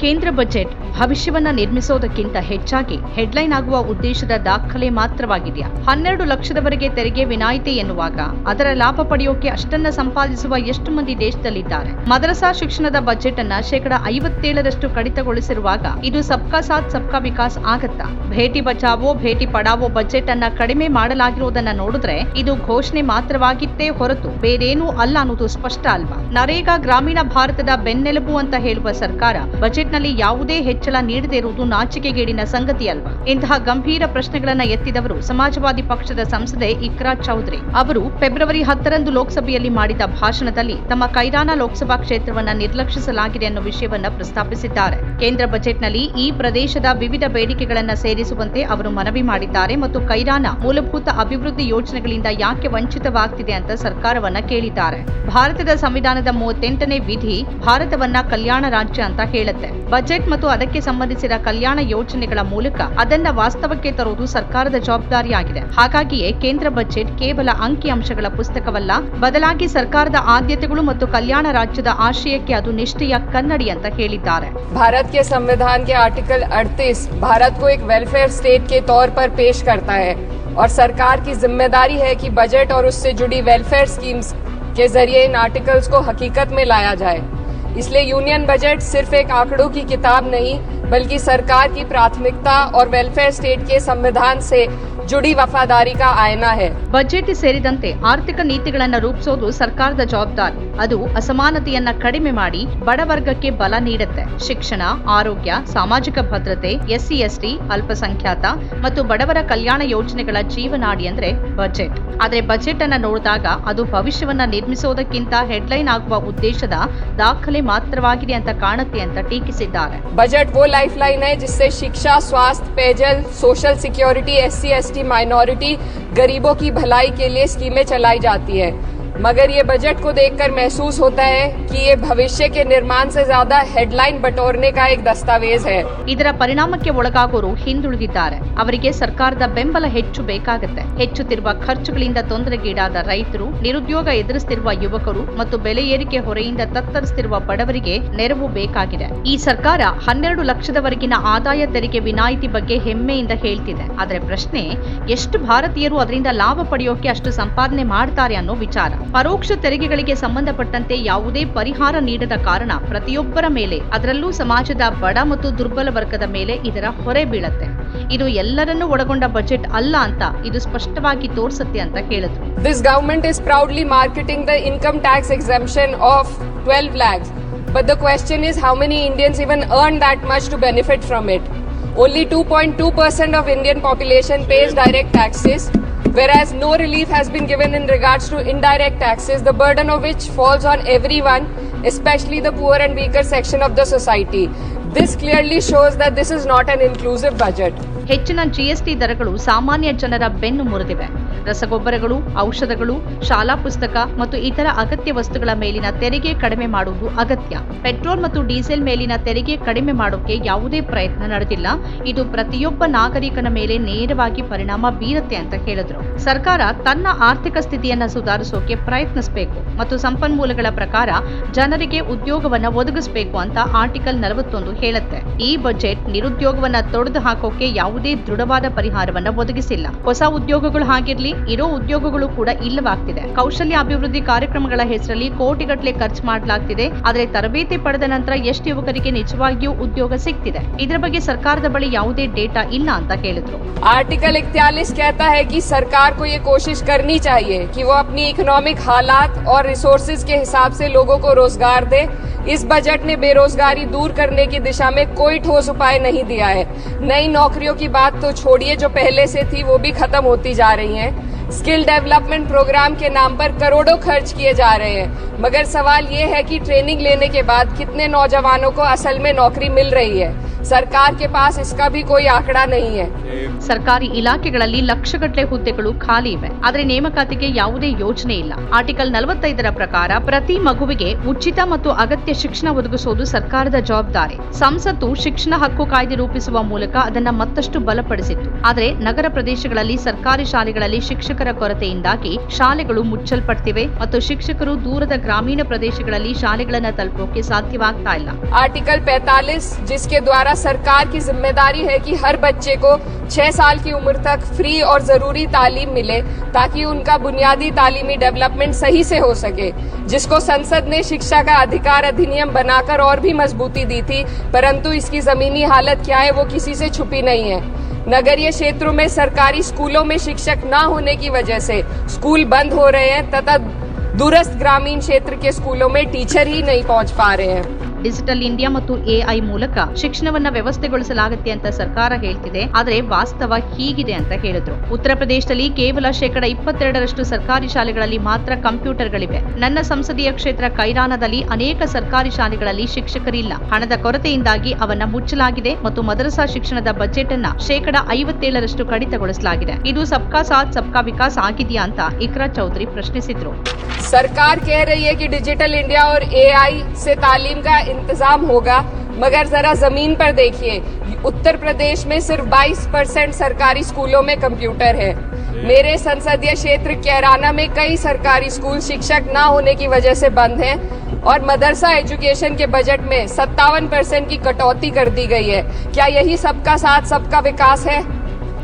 ಕೇಂದ್ರ ಬಜೆಟ್ ಭವಿಷ್ಯವನ್ನ ನಿರ್ಮಿಸೋದಕ್ಕಿಂತ ಹೆಚ್ಚಾಗಿ ಹೆಡ್ಲೈನ್ ಆಗುವ ಉದ್ದೇಶದ ದಾಖಲೆ ಮಾತ್ರವಾಗಿದೆಯಾ? 12 ಲಕ್ಷದವರೆಗೆ ತೆರಿಗೆ ವಿನಾಯಿತಿ ಎನ್ನುವಾಗ ಅದರ ಲಾಭ ಪಡೆಯೋಕೆ ಅಷ್ಟನ್ನ ಸಂಪಾದಿಸುವ ಎಷ್ಟು ಮಂದಿ ದೇಶದಲ್ಲಿದ್ದಾರೆ? ಮದರಸಾ ಶಿಕ್ಷಣದ ಬಜೆಟ್ ಅನ್ನ 57% ಕಡಿತಗೊಳಿಸಿರುವಾಗ ಇದು ಸಬ್ಕಾ ಸಾಥ್ ಸಬ್ಕಾ ವಿಕಾಸ್ ಆಗತ್ತಾ? ಭೇಟಿ ಬಚಾವೋ ಭೇಟಿ ಪಡಾವೋ ಬಜೆಟ್ ಅನ್ನ ಕಡಿಮೆ ಮಾಡಲಾಗಿರುವುದನ್ನ ನೋಡಿದ್ರೆ ಇದು ಘೋಷಣೆ ಮಾತ್ರವಾಗಿತ್ತೇ ಹೊರತು ಬೇರೇನೂ ಅಲ್ಲ ಅನ್ನೋದು ಸ್ಪಷ್ಟ ಅಲ್ವಾ? ನರೇಗಾ ಗ್ರಾಮೀಣ ಭಾರತದ ಬೆನ್ನೆಲುಬು ಅಂತ ಹೇಳುವ ಸರ್ಕಾರ ಬಜೆಟ್ನಲ್ಲಿ ಯಾವುದೇ ಹೆಚ್ಚಳ ನೀಡದೇ ಇರುವುದು ನಾಚಿಕೆಗೇಡಿನ ಸಂಗತಿ ಅಲ್ವಾ? ಇಂತಹ ಗಂಭೀರ ಪ್ರಶ್ನೆಗಳನ್ನ ಎತ್ತಿದವರು ಸಮಾಜವಾದಿ ಪಕ್ಷದ ಸಂಸದೆ ಇಕ್ರಾ ಚೌಧರಿ. ಅವರು ಫೆಬ್ರವರಿ 10ರಂದು ಲೋಕಸಭೆಯಲ್ಲಿ ಮಾಡಿದ ಭಾಷಣದಲ್ಲಿ ತಮ್ಮ ಕೈರಾನ ಲೋಕಸಭಾ ಕ್ಷೇತ್ರವನ್ನ ನಿರ್ಲಕ್ಷಿಸಲಾಗಿದೆ ಅನ್ನೋ ವಿಷಯವನ್ನ ಪ್ರಸ್ತಾಪಿಸಿದ್ದಾರೆ. ಕೇಂದ್ರ ಬಜೆಟ್ನಲ್ಲಿ ಈ ಪ್ರದೇಶದ ವಿವಿಧ ಬೇಡಿಕೆಗಳನ್ನ ಸೇರಿಸುವಂತೆ ಅವರು ಮನವಿ ಮಾಡಿದ್ದಾರೆ ಮತ್ತು ಕೈರಾನ ಮೂಲಭೂತ ಅಭಿವೃದ್ಧಿ ಯೋಜನೆಗಳಿಂದ ಯಾಕೆ ವಂಚಿತವಾಗ್ತಿದೆ ಅಂತ ಸರ್ಕಾರವನ್ನ ಕೇಳಿದ್ದಾರೆ. ಭಾರತದ ಸಂವಿಧಾನದ 38ನೇ ವಿಧಿ ಭಾರತವನ್ನ ಕಲ್ಯಾಣ ರಾಜ್ಯ ಅಂತ ಹೇಳುತ್ತೆ. ಬಜೆಟ್ ಮತ್ತು ಅದಕ್ಕೆ ಸಂಬಂಧಿಸಿದ ಕಲ್ಯಾಣ ಯೋಜನೆಗಳ ಮೂಲಕ ಅದನ್ನ ವಾಸ್ತವಕ್ಕೆ ತರುವುದು ಸರ್ಕಾರದ ಜವಾಬ್ದಾರಿಯಾಗಿದೆ. ಹಾಗಾಗಿಯೇ ಕೇಂದ್ರ ಬಜೆಟ್ ಕೇವಲ ಅಂಕಿ ಅಂಶಗಳ ಪುಸ್ತಕವಲ್ಲ, ಬದಲಾಗಿ ಸರ್ಕಾರದ ಆದ್ಯತೆಗಳು ಮತ್ತು ಕಲ್ಯಾಣ ರಾಜ್ಯದ ಆಶಯಕ್ಕೆ ಅದು ನಿಷ್ಠೆಯ ಕನ್ನಡಿ ಅಂತ ಹೇಳಿದ್ದಾರೆ. भारत के संविधान के आर्टिकल 38 भारत को एक वेलफेयर स्टेट के तौर पर पेश करता है और सरकार की जिम्मेदारी है कि बजट और उससे जुड़ी वेलफेयर स्कीम्स के जरिए इन आर्टिकल्स को हकीकत में लाया जाए. इसलिए यूनियन बजट सिर्फ एक आंकड़ों की किताब नहीं, बल्कि सरकार की प्राथमिकता और वेलफेयर स्टेट के संविधान से जुड़ी वफादारी का आईना है. ಬಜೆಟ್ ಸೇರಿದಂತೆ ಆರ್ಥಿಕ ನೀತಿಗಳನ್ನು ರೂಪಿಸೋದು ಸರ್ಕಾರದ ಜವಾಬ್ದಾರಿ. ಅದು ಅಸಮಾನತೆಯನ್ನ ಕಡಿಮೆ ಮಾಡಿ ಬಡವರ್ಗಕ್ಕೆ ಬಲ ನೀಡುತ್ತೆ. ಶಿಕ್ಷಣ, ಆರೋಗ್ಯ, ಸಾಮಾಜಿಕ ಭದ್ರತೆ, ಎಸ್ಸಿ ಎಸ್ಟಿ, ಅಲ್ಪಸಂಖ್ಯಾತ ಮತ್ತು ಬಡವರ ಕಲ್ಯಾಣ ಯೋಜನೆಗಳ ಜೀವನಾಡಿ ಅಂದ್ರೆ ಬಜೆಟ್. ಆದ್ರೆ ಬಜೆಟ್ ಅನ್ನ ನೋಡಿದಾಗ ಅದು ಭವಿಷ್ಯವನ್ನ ನಿರ್ಮಿಸೋದಕ್ಕಿಂತ ಹೆಡ್ಲೈನ್ ಆಗುವ ಉದ್ದೇಶದ ದಾಖಲೆ ಮಾತ್ರವಾಗಿದೆ ಅಂತ ಕಾಣುತ್ತೆ ಅಂತ ಟೀಕಿಸಿದ್ದಾರೆ. बजट वो लाइफलाइन है जिससे शिक्षा, स्वास्थ्य, पेयजल, social security, SC ST, minority, गरीबों की भलाई के लिए स्कीमें चलाई जाती है. मगर ये बजट को देखकर महसूस होता है कि ये भविष्य के निर्माण से ज्यादा हेडलाइन बटोरने का एक दस्तावेज है. ಇದರ ಪರಿಣಾಮಕ್ಕೆ ಒಳಗಾಗೋರು ಹಿಂದುಳಿದಿದ್ದಾರೆ. ಅವರಿಗೆ ಸರ್ಕಾರದ ಬೆಂಬಲ ಹೆಚ್ಚು ಬೇಕಾಗುತ್ತೆ. ಹೆಚ್ಚುತ್ತಿರುವ ಖರ್ಚುಗಳಿಂದ ತೊಂದರೆಗೀಡಾದ ರೈತರು, ನಿರುದ್ಯೋಗ ಎದುರಿಸುತ್ತಿರುವ ಯುವಕರು ಮತ್ತು ಬೆಲೆ ಏರಿಕೆ ಹೊರೆಯಿಂದ ತತ್ತರಿಸುತ್ತಿರುವ ಬಡವರಿಗೆ ನೆರವು ಬೇಕಾಗಿದೆ. ಈ ಸರ್ಕಾರ 12 ಲಕ್ಷದವರೆಗಿನ ಆದಾಯ ತೆರಿಗೆ ವಿನಾಯಿತಿ ಬಗ್ಗೆ ಹೆಮ್ಮೆಯಿಂದ ಹೇಳ್ತಿದೆ. ಆದರೆ ಪ್ರಶ್ನೆ, ಎಷ್ಟು ಭಾರತೀಯರು ಅದರಿಂದ ಲಾಭ ಪಡೆಯೋಕೆ ಅಷ್ಟು ಸಂಪಾದನೆ ಮಾಡ್ತಾರೆ ಅನ್ನೋ ವಿಚಾರ. ಪರೋಕ್ಷ ತೆರಿಗೆಗಳಿಗೆ ಸಂಬಂಧಪಟ್ಟಂತೆ ಯಾವುದೇ ಪರಿಹಾರ ನೀಡದ ಕಾರಣ ಪ್ರತಿಯೊಬ್ಬರ ಮೇಲೆ, ಅದರಲ್ಲೂ ಸಮಾಜದ ಬಡ ಮತ್ತು ದುರ್ಬಲ ವರ್ಗದ ಮೇಲೆ ಇದರ ಹೊರೆ ಬೀಳುತ್ತೆ. ಇದು ಎಲ್ಲರನ್ನೂ ಒಳಗೊಂಡ ಬಜೆಟ್ ಅಲ್ಲ ಅಂತ ಇದು ಸ್ಪಷ್ಟವಾಗಿ ತೋರಿಸುತ್ತೆ ಅಂತ ಹೇಳಿದ್ರು. This government is proudly marketing the income tax exemption of 12 lakhs. But the question is, how many Indians even earn that much to benefit from it? Only 2.2% of Indian population pays direct taxes, whereas no relief has been given in regards to indirect taxes, the burden of which falls on everyone, especially the poor and weaker section of the society. This clearly shows that this is not an inclusive budget. ಹೆಚ್ಚಿನ GST ದರಗಳು ಸಾಮಾನ್ಯ ಜನರ ಬೆನ್ನು ಮುರಿದಿವೆ. ರಸಗೊಬ್ಬರಗಳು, ಔಷಧಗಳು, ಶಾಲಾ ಪುಸ್ತಕ ಮತ್ತು ಇತರ ಅಗತ್ಯ ವಸ್ತುಗಳ ಮೇಲಿನ ತೆರಿಗೆ ಕಡಿಮೆ ಮಾಡುವುದು ಅಗತ್ಯ. ಪೆಟ್ರೋಲ್ ಮತ್ತು ಡೀಸೆಲ್ ಮೇಲಿನ ತೆರಿಗೆ ಕಡಿಮೆ ಮಾಡೋಕೆ ಯಾವುದೇ ಪ್ರಯತ್ನ ನಡೆದಿಲ್ಲ. ಇದು ಪ್ರತಿಯೊಬ್ಬ ನಾಗರಿಕನ ಮೇಲೆ ನೇರವಾಗಿ ಪರಿಣಾಮ ಬೀರುತ್ತೆ ಅಂತ ಹೇಳಿದ್ರು. ಸರ್ಕಾರ ತನ್ನ ಆರ್ಥಿಕ ಸ್ಥಿತಿಯನ್ನ ಸುಧಾರಿಸೋಕೆ ಪ್ರಯತ್ನಿಸಬೇಕು ಮತ್ತು ಸಂಪನ್ಮೂಲಗಳ ಪ್ರಕಾರ ಜನರಿಗೆ ಉದ್ಯೋಗವನ್ನ ಒದಗಿಸಬೇಕು ಅಂತ ಆರ್ಟಿಕಲ್ 41 ಹೇಳುತ್ತೆ. ಈ ಬಜೆಟ್ ನಿರುದ್ಯೋಗವನ್ನ ತೊಡೆದು ಹಾಕೋಕೆ ಯಾವುದೇ ದೃಢವಾದ ಪರಿಹಾರವನ್ನ ಒದಗಿಸಿಲ್ಲ. ಹೊಸ ಉದ್ಯೋಗಗಳು ಹಾಗಿರ್ಲಿ, ಇರೋ ಉದ್ಯೋಗಗಳು ಕೂಡ ಇಲ್ಲವಾಗ್ತಿದೆ. ಕೌಶಲ್ಯ ಅಭಿವೃದ್ಧಿ ಕಾರ್ಯಕ್ರಮಗಳ ಹೆಸರಲ್ಲಿ ಕೋಟಿಗಟ್ಟಲೆ ಖರ್ಚು ಮಾಡಲಾಗ್ತಿದೆ. ಆದರೆ ತರಬೇತಿ ಪಡೆದ ನಂತರ ಎಷ್ಟು ಯುವಕರಿಗೆ ನಿಜವಾಗಿಯೂ ಉದ್ಯೋಗ ಸಿಗ್ತಿದೆ? ಇದರ ಬಗ್ಗೆ ಸರ್ಕಾರದ ಬಳಿ ಯಾವುದೇ ಡೇಟಾ ಇಲ್ಲ ಅಂತ ಹೇಳಿದ್ರು. आर्टिकल 41 कहता है कि सरकार को ये कोशिश करनी चाहिए कि वो अपनी इकोनॉमिक हालात और रिसोर्सेज के हिसाब से लोगों को रोजगार दे. इस बजट ने बेरोजगारी दूर करने की दिशा में कोई ठोस उपाय नहीं दिया है. नई नौकरियों की बात तो छोड़िए, जो पहले से थी वो भी खत्म होती जा रही हैं. स्किल डेवलपमेंट प्रोग्राम के नाम पर करोड़ों खर्च किए जा रहे हैं, मगर सवाल ये है कि ट्रेनिंग लेने के बाद कितने नौजवानों को असल में नौकरी मिल रही है. सरकार के पास इसका भी कोई आंकड़ा नहीं है। ಸರ್ಕಾರಿ ಇಲಾಖೆಗಳಲ್ಲಿ ಲಕ್ಷಗಟ್ಟಲೆ ಹುದ್ದೆಗಳು ಖಾಲಿ ಇವೆ, ಆದರೆ ನೇಮಕಾತಿಗೆ ಯಾವುದೇ ಯೋಜನೆ ಇಲ್ಲ. ಆರ್ಟಿಕಲ್ 45ರ ಪ್ರಕಾರ ಪ್ರತಿ ಮಗುವಿಗೆ ಉಚಿತ ಮತ್ತು ಅಗತ್ಯ ಶಿಕ್ಷಣ ಒದಗಿಸುವುದು ಸರ್ಕಾರದ ಜವಾಬ್ದಾರಿ. ಸಂಸತ್ತು ಶಿಕ್ಷಣ ಹಕ್ಕು ಕಾಯ್ದೆ ರೂಪಿಸುವ ಮೂಲಕ ಅದನ್ನ ಮತ್ತಷ್ಟು ಬಲಪಡಿಸಿತ್ತು. ಆದರೆ ನಗರ ಪ್ರದೇಶಗಳಲ್ಲಿ ಸರ್ಕಾರಿ ಶಾಲೆಗಳಲ್ಲಿ ಶಿಕ್ಷಕರ ಕೊರತೆಯಿಂದಾಗಿ ಶಾಲೆಗಳು ಮುಚ್ಚಲ್ಪಡ್ತಿವೆ ಮತ್ತು ಶಿಕ್ಷಕರು ದೂರದ ಗ್ರಾಮೀಣ ಪ್ರದೇಶಗಳಲ್ಲಿ ಶಾಲೆಗಳನ್ನು ತಲುಪೋಕೆ ಸಾಧ್ಯವಾಗ್ತಾ ಇಲ್ಲ. आर्टिकल 45 जिसके द्वारा सरकार की जिम्मेदारी है कि हर बच्चे को 6 साल की उम्र तक फ्री और जरूरी तालीम मिले ताकि उनका बुनियादी तालीमी डेवलपमेंट सही से हो सके, जिसको संसद ने शिक्षा का अधिकार अधिनियम बनाकर और भी मजबूती दी थी, परंतु इसकी जमीनी हालत क्या है वो किसी से छुपी नहीं है। नगरीय क्षेत्रों में सरकारी स्कूलों में शिक्षक न होने की वजह से स्कूल बंद हो रहे हैं तथा दूरस्थ ग्रामीण क्षेत्र के स्कूलों में टीचर ही नहीं पहुंच पा रहे हैं। ಡಿಜಿಟಲ್ ಇಂಡಿಯಾ ಮತ್ತು ಎಐ ಮೂಲಕ ಶಿಕ್ಷಣವನ್ನ ವ್ಯವಸ್ಥೆಗೊಳಿಸಲಾಗುತ್ತೆ ಅಂತ ಸರ್ಕಾರ ಹೇಳ್ತಿದೆ, ಆದರೆ ವಾಸ್ತವ ಹೀಗಿದೆ ಅಂತ ಹೇಳಿದ್ರು. ಉತ್ತರ ಪ್ರದೇಶದಲ್ಲಿ ಕೇವಲ 22% ಸರ್ಕಾರಿ ಶಾಲೆಗಳಲ್ಲಿ ಮಾತ್ರ ಕಂಪ್ಯೂಟರ್ಗಳಿವೆ. ನನ್ನ ಸಂಸದೀಯ ಕ್ಷೇತ್ರ ಕೈರಾನದಲ್ಲಿ ಅನೇಕ ಸರ್ಕಾರಿ ಶಾಲೆಗಳಲ್ಲಿ ಶಿಕ್ಷಕರಿಲ್ಲ. ಹಣದ ಕೊರತೆಯಿಂದಾಗಿ ಅವನ್ನ ಮುಚ್ಚಲಾಗಿದೆ ಮತ್ತು ಮದರಸಾ ಶಿಕ್ಷಣದ ಬಜೆಟ್ ಅನ್ನ 57% ಕಡಿತಗೊಳಿಸಲಾಗಿದೆ. ಇದು ಸಬ್ಕಾ ಸಾಥ್ ಸಬ್ಕಾ ವಿಕಾಸ್ ಆಗಿದೆಯಾ ಅಂತ ಇಕ್ರಾ ಚೌಧರಿ ಪ್ರಶ್ನಿಸಿದ್ರು. सरकार कह रही है कि डिजिटल इंडिया और एआई से तालीम का इंतजाम होगा, मगर जरा जमीन पर देखिए, उत्तर प्रदेश में सिर्फ 22% सरकारी स्कूलों में कंप्यूटर है। मेरे संसदीय क्षेत्र कैराना में कई सरकारी स्कूल शिक्षक न होने की वजह से बंद हैं और मदरसा एजुकेशन के बजट में 57% की कटौती कर दी गई है। क्या यही सबका साथ सबका विकास है?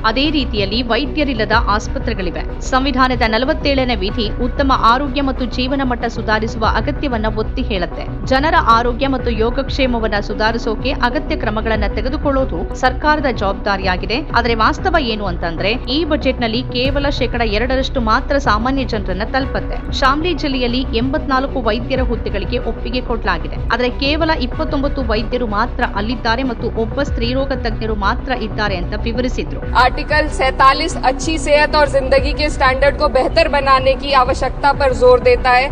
ಅದೇ ರೀತಿಯಲ್ಲಿ ವೈದ್ಯರಿಲ್ಲದ ಆಸ್ಪತ್ರೆಗಳಿವೆ. ಸಂವಿಧಾನದ 47ನೇ ವಿಧಿ ಉತ್ತಮ ಆರೋಗ್ಯ ಮತ್ತು ಜೀವನ ಮಟ್ಟ ಸುಧಾರಿಸುವ ಅಗತ್ಯವನ್ನ ಒತ್ತಿ ಹೇಳುತ್ತೆ. ಜನರ ಆರೋಗ್ಯ ಮತ್ತು ಯೋಗಕ್ಷೇಮವನ್ನ ಸುಧಾರಿಸೋಕೆ ಅಗತ್ಯ ಕ್ರಮಗಳನ್ನ ತೆಗೆದುಕೊಳ್ಳೋದು ಸರ್ಕಾರದ ಜವಾಬ್ದಾರಿಯಾಗಿದೆ. ಆದರೆ ವಾಸ್ತವ ಏನು ಅಂತಂದ್ರೆ ಈ ಬಜೆಟ್ನಲ್ಲಿ ಕೇವಲ 2% ಮಾತ್ರ ಸಾಮಾನ್ಯ ಜನರನ್ನ ತಲುಪುತ್ತೆ. ಶಾಮ್ಲಿ ಜಿಲ್ಲೆಯಲ್ಲಿ 84 ವೈದ್ಯರ ಹುದ್ದೆಗಳಿಗೆ ಒಪ್ಪಿಗೆ ಕೊಡಲಾಗಿದೆ, ಆದರೆ ಕೇವಲ 29 ವೈದ್ಯರು ಮಾತ್ರ ಅಲ್ಲಿದ್ದಾರೆ ಮತ್ತು ಒಬ್ಬ ಸ್ತ್ರೀರೋಗ ತಜ್ಞರು ಮಾತ್ರ ಇದ್ದಾರೆ ಅಂತ ವಿವರಿಸಿದ್ರು. आर्टिकल 47 अच्छी सेहत और जिंदगी के स्टैंडर्ड को बेहतर बनाने की आवश्यकता पर जोर देता है।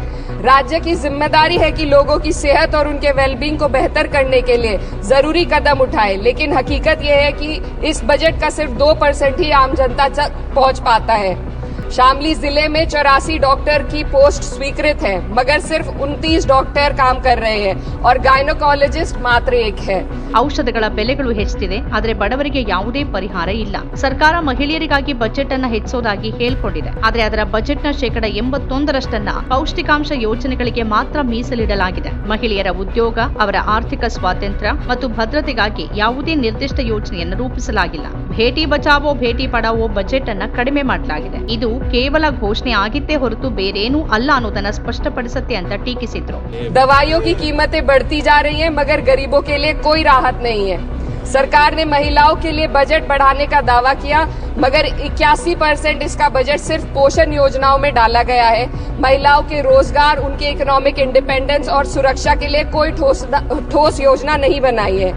राज्य की जिम्मेदारी है कि लोगों की सेहत और उनके वेलबींग को बेहतर करने के लिए जरूरी कदम उठाए, लेकिन हकीकत यह है कि इस बजट का सिर्फ 2% ही आम जनता तक पहुंच पाता है। शामली जिले में 84 डॉक्टर की पोस्ट स्वीकृत है, मगर सिर्फ 29 डॉक्टर काम कर रहे हैं और गायनोकोलॉजिस्ट मात्र 1 है। ಔಷಧಗಳ ಬೆಲೆಗಳು ಹೆಚ್ಚುತ್ತಿದೆ, ಆದರೆ ಬಡವರಿಗೆ ಯಾವುದೇ ಪರಿಹಾರ ಇಲ್ಲ. ಸರ್ಕಾರ ಮಹಿಳೆಯರಿಗಾಗಿ ಬಜೆಟ್ ಅನ್ನ ಹೆಚ್ಚಿಸೋದಾಗಿ ಹೇಳ್ಕೊಂಡಿದೆ, ಆದರೆ ಅದರ ಬಜೆಟ್ನ 81% ಪೌಷ್ಟಿಕಾಂಶ ಯೋಜನೆಗಳಿಗೆ ಮಾತ್ರ ಮೀಸಲಿಡಲಾಗಿದೆ. ಮಹಿಳೆಯರ ಉದ್ಯೋಗ, ಅವರ ಆರ್ಥಿಕ ಸ್ವಾತಂತ್ರ್ಯ ಮತ್ತು ಭದ್ರತೆಗಾಗಿ ಯಾವುದೇ ನಿರ್ದಿಷ್ಟ ಯೋಜನೆಯನ್ನು ರೂಪಿಸಲಾಗಿಲ್ಲ. ಭೇಟಿ ಬಚಾವೋ ಭೇಟಿ ಪಡಾವೋ ಬಜೆಟ್ ಅನ್ನ ಕಡಿಮೆ ಮಾಡಲಾಗಿದೆ. ಇದು ಕೇವಲ ಘೋಷಣೆ ಆಗಿತ್ತೇ ಹೊರತು ಬೇರೇನೂ ಅಲ್ಲ ಅನ್ನೋದನ್ನ ಸ್ಪಷ್ಟಪಡಿಸುತ್ತೆ ಅಂತ ಟೀಕಿಸಿದ್ರು. दवाइयों की कीमतें बढ़ती जा रही हैं, मगर गरीबों के लिए कोई राहत नहीं है। सरकार ने महिलाओं के लिए बजट बढ़ाने का दावा किया, मगर 81% इसका बजट सिर्फ पोषण योजनाओं में डाला गया है। महिलाओं के रोजगार, उनके इकोनॉमिक इंडिपेंडेंस और सुरक्षा के लिए कोई ठोस योजना नहीं बनाई है।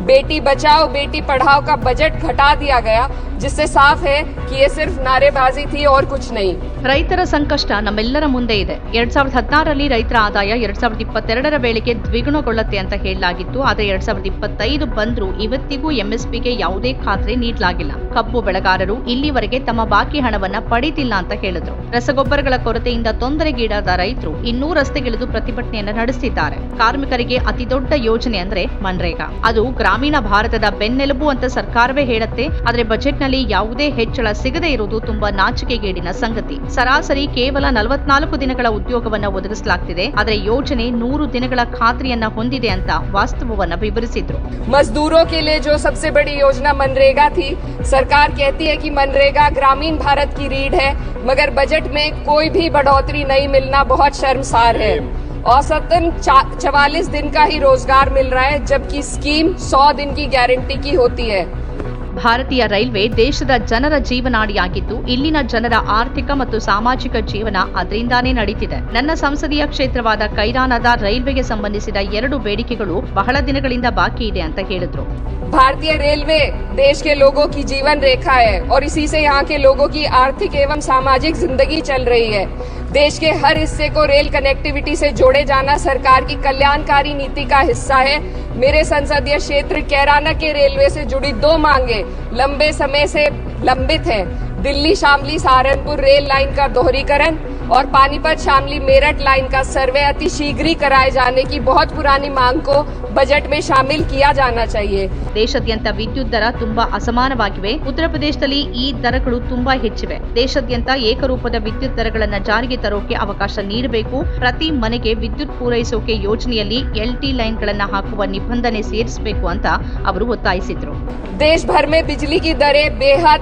बेटी बचाओ बेटी पढ़ाओ का बजट घटा दिया गया, जिससे साफ है कि ये सिर्फ नारेबाजी थी और कुछ नहीं। ರೈತರ ಸಂಕಷ್ಟ ನಮ್ಮೆಲ್ಲರ ಮುಂದೆ ಇದೆ. 2016ರಲ್ಲಿ ರೈತರ ಆದಾಯ 2022ರ ವೇಳೆಗೆ ದ್ವಿಗುಣಗೊಳ್ಳುತ್ತೆ ಅಂತ ಹೇಳಲಾಗಿತ್ತು, ಆದರೆ 2025 ಬಂದ್ರೂ ಇವತ್ತಿಗೂ ಎಂಎಸ್ಪಿಗೆ ಯಾವುದೇ ಖಾತ್ರಿ ನೀಡಲಾಗಿಲ್ಲ. ಕಬ್ಬು ಬೆಳೆಗಾರರು ಇಲ್ಲಿವರೆಗೆ ತಮ್ಮ ಬಾಕಿ ಹಣವನ್ನ ಪಡೆದಿಲ್ಲ ಅಂತ ಹೇಳಿದ್ರು. ರಸಗೊಬ್ಬರಗಳ ಕೊರತೆಯಿಂದ ತೊಂದರೆಗೀಡಾದ ರೈತರು ಇನ್ನೂ ರಸ್ತೆಗಿಳಿದು ಪ್ರತಿಭಟನೆಯನ್ನ ನಡೆಸಿದ್ದಾರೆ. ಕಾರ್ಮಿಕರಿಗೆ ಅತಿ ದೊಡ್ಡ ಯೋಜನೆ ಅಂದ್ರೆ ಮನ್ರೇಗಾ. ಅದು ಗ್ರಾಮೀಣ ಭಾರತದ ಬೆನ್ನೆಲುಬು ಅಂತ ಸರ್ಕಾರವೇ ಹೇಳುತ್ತೆ, ಆದರೆ ಬಜೆಟ್ನಲ್ಲಿ ಯಾವುದೇ ಹೆಚ್ಚಳ ಸಿಗದೇ ಇರುವುದು ತುಂಬಾ ನಾಚಿಕೆಗೇಡಿನ ಸಂಗತಿ. ಸರಾಸರಿ ಕೇವಲ 44 ದಿನಗಳ ಉದ್ಯೋಗವನ್ನ ಒದಗಿಸಲಾಗ್ತಿದೆ, ಆದರೆ ಯೋಜನೆ 100 ದಿನಗಳ ಖಾತ್ರಿಯನ್ನ ಹೊಂದಿದೆ ಅಂತ ವಾಸ್ತವವನ್ನ ವಿವರಿಸಿದ್ರು. मजदूरों के लिए जो सबसे बड़ी योजना मनरेगा थी, सरकार कहती है कि मनरेगा ग्रामीण भारत की रीढ़ है, मगर बजट में कोई भी बढ़ोतरी नहीं मिलना बहुत शर्मसार है। औसतन 44 दिन का ही रोजगार मिल रहा है, जबकि स्कीम 100 दिन की गारंटी की होती है। ಭಾರತೀಯ ರೈಲ್ವೆ ದೇಶದ ಜನರ ಜೀವನಾಡಿಯಾಗಿದ್ದು ಇಲ್ಲಿನ ಜನರ ಆರ್ಥಿಕ ಮತ್ತು ಸಾಮಾಜಿಕ ಜೀವನ ಅದರಿಂದಾನೇ ನಡೀತಿದೆ. ನನ್ನ ಸಂಸದೀಯ ಕ್ಷೇತ್ರವಾದ ಕೈರಾನದ ರೈಲ್ವೆಗೆ ಸಂಬಂಧಿಸಿದ 2 ಬೇಡಿಕೆಗಳು ಬಹಳ ದಿನಗಳಿಂದ ಬಾಕಿ ಇದೆ ಅಂತ ಹೇಳಿದ್ರು. भारतीय रेलवे देश के लोगों की जीवन रेखा है और इसी से यहाँ के लोगों की आर्थिक एवं सामाजिक जिंदगी चल रही है. देश के हर हिस्से को रेल कनेक्टिविटी से जोड़े जाना सरकार की कल्याणकारी नीति का हिस्सा है. मेरे संसदीय क्षेत्र कैराना के रेलवे से जुड़ी 2 मांगे लंबे समय से लंबित है. दिल्ली शामली सहारनपुर रेल लाइन का दोहरीकरण और पानीपत शामली मेरठ लाइन का सर्वे अति शीघ्र ही कराए जाने की बहुत पुरानी मांग को बजट में शामिल किया जाना चाहिए. ದೇಶಾದ್ಯಂತ ವಿದ್ಯುತ್ ದರ ತುಂಬಾ ಅಸಮಾನವಾಗಿವೆ. ಉತ್ತರ ಪ್ರದೇಶದಲ್ಲಿ ಈ ದರಗಳು ತುಂಬಾ ಹೆಚ್ಚಿವೆ. ದೇಶಾದ್ಯಂತ ಏಕರೂಪದ ವಿದ್ಯುತ್ ದರಗಳನ್ನು ಜಾರಿಗೆ ತರೋಕೆ ಅವಕಾಶ ನೀಡಬೇಕು. ಪ್ರತಿ ಮನೆಗೆ ವಿದ್ಯುತ್ ಪೂರೈಸೋಕೆ ಯೋಜನೆಯಲ್ಲಿ LT ಲೈನ್ಗಳನ್ನು ಹಾಕುವ ನಿಬಂಧನೆ ಸೇರಿಸಬೇಕು ಅಂತ ಅವರು ಒತ್ತಾಯಿಸಿದ್ರು. देश भर में बिजली की दरें बेहद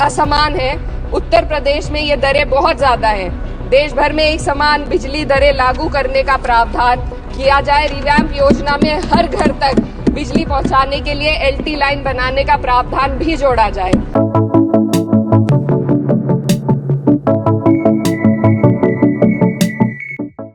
असमान है. उत्तर प्रदेश में ये दरें बहुत ज्यादा है. देश भर में एक समान बिजली दरें लागू करने का प्रावधान किया जाए. रिवैम्प योजना में हर घर तक बिजली पहुंचाने के लिए LT लाइन बनाने का प्रावधान भी जोड़ा जाए.